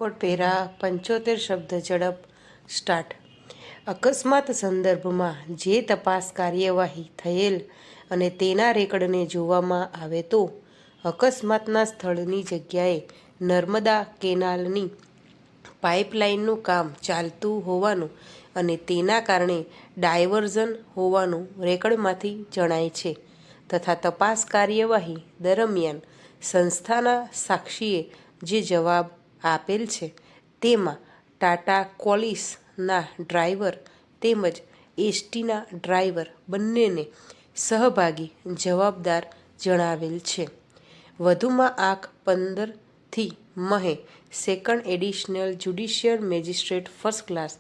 Code para 75 શબ્દ ઝડપ start. અકસ્માત સંદર્ભમાં જે તપાસ કાર્યવાહી થયેલ અને તેના રેકર્ડને જોવામાં આવે તો અકસ્માતના સ્થળની જગ્યાએ નર્મદા કેનાલની પાઇપલાઇનનું કામ ચાલતું હોવાનું અને તેના કારણે ડાયવર્ઝન હોવાનું રેકર્ડમાંથી જણાય છે તથા તપાસ કાર્યવાહી દરમિયાન સંસ્થાના સાક્ષીએ જે જવાબ આપેલ છે તેમાં ટાટા ક્વોલિસના ડ્રાઈવર તેમજ એસટીના ડ્રાઈવર બંનેને સહભાગી જવાબદાર જણાવેલ છે. વધુમાં આંક 15 મહે second additional judicial magistrate first class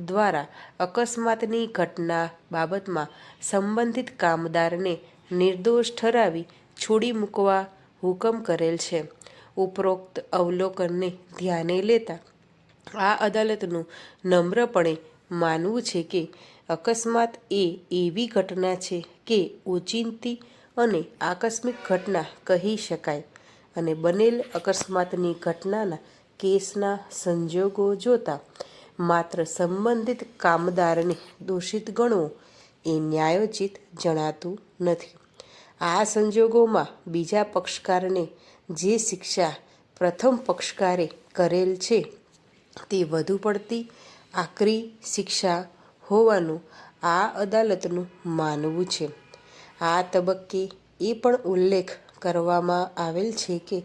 દ્વારા અકસ્માતની ઘટના બાબતમાં સંબંધિત કામદારને નિર્દોષ ઠરાવી છોડી મૂકવા હુકમ કરેલ છે. ઉપરોક્ત અવલોકનને ધ્યાને લેતા આ અદાલતનું નમ્રપણે માનવું છે કે અકસ્માત એ એવી ઘટના છે કે ઓચિંતી અને આકસ્મિક ઘટના કહી શકાય અને બનેલ અકસ્માતની ઘટનાના કેસના સંજોગો જોતા માત્ર સંબંધિત કામદારને દોષિત ગણવો એ ન્યાયોચિત જણાતું નથી. આ સંજોગોમાં બીજા પક્ષકારને જે શિક્ષા પ્રથમ પક્ષકારે કરેલ છે તે વધુ પડતી આકરી શિક્ષા હોવાનું આ અદાલતનું માનવું છે. આ તબક્કે એ પણ ઉલ્લેખ કરવામાં આવેલ છે કે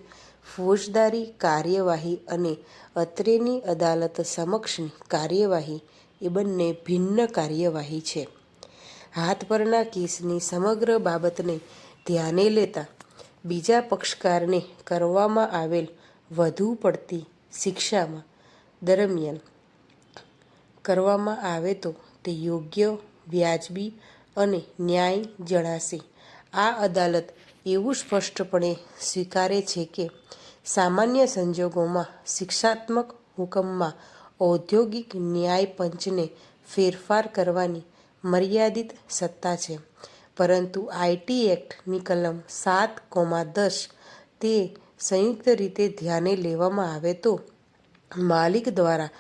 ફોજદારી કાર્યવાહી અને અત્રેની અદાલત સમક્ષની કાર્યવાહી એ બંને ભિન્ન કાર્યવાહી છે. હાથ પરના કેસની સમગ્ર બાબતને ધ્યાને લેતા બીજા પક્ષકારને કરવામાં આવેલ વધુ પડતી શિક્ષામાં દરમિયાન કરવામાં આવે તો તે યોગ્ય, વ્યાજબી અને ન્યાયી જણાશે. આ અદાલત એવું સ્પષ્ટપણે સ્વીકારે છે કે સામાન્ય સંજોગોમાં શિક્ષાત્મક હુકમમાં ઔદ્યોગિક ન્યાય પંચને ફેરફાર કરવાની મર્યાદિત સત્તા છે, પરંતુ આઈટી એક્ટની કલમ 7:10 તે સંયુક્ત રીતે ધ્યાને લેવામાં આવે તો માલિક દ્વારા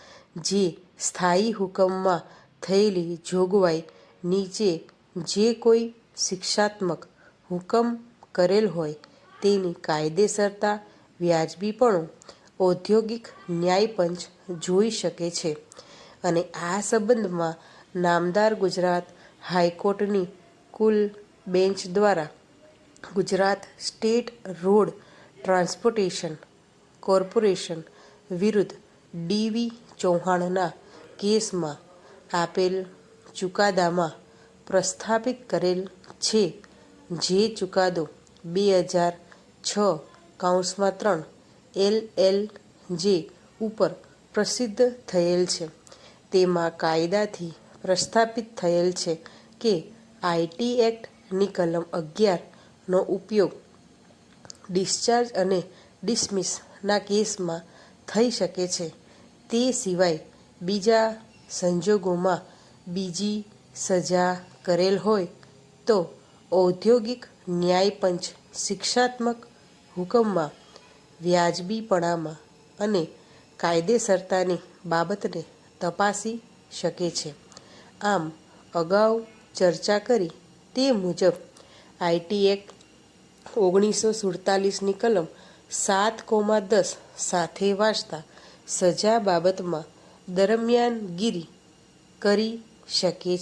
જે સ્થાયી હુકમમાં થયેલી જોગવાઈ નીચે જે કોઈ શિક્ષાત્મક હુકમ કરેલ હોય તેની કાયદેસરતા, વ્યાજબીપણું ઔદ્યોગિક ન્યાયપંચ જોઈ શકે છે અને આ સંબંધમાં નામદાર ગુજરાત હાઈકોર્ટની કુલ બેન્ચ દ્વારા Gujarat state road transportation corporation વિરુદ્ધ ડી.વી. ચૌહાણના કેસમાં આપેલ ચુકાદામાં પ્રસ્થાપિત કરેલ છે. જે ચુકાદો 2006/3 LLJ ઉપર પ્રસિદ્ધ થયેલ છે. તેમાં કાયદાથી પ્રસ્થાપિત થયેલ છે કે આઈટી એક્ટની કલમ 11નો ઉપયોગ ડિસ્ચાર્જ અને ડિસમિસના કેસમાં થઈ શકે છે. તે સિવાય બીજા સંજોગોમાં બીજી સજા કરેલ હોય તો ઔદ્યોગિક ન્યાયપંચ શિક્ષાત્મક હુકમમાં વ્યાજબીપણામાં અને કાયદેસરતાની બાબતને તપાસી શકે છે. આમ અગાઉ ચર્ચા કરી તે મુજબ આઈટી એક્ટ 1947ની કલમ 7:10 સાથે વાંચતા સજા બાબતમાં દરમિયાનગીરી કરી શકે છે.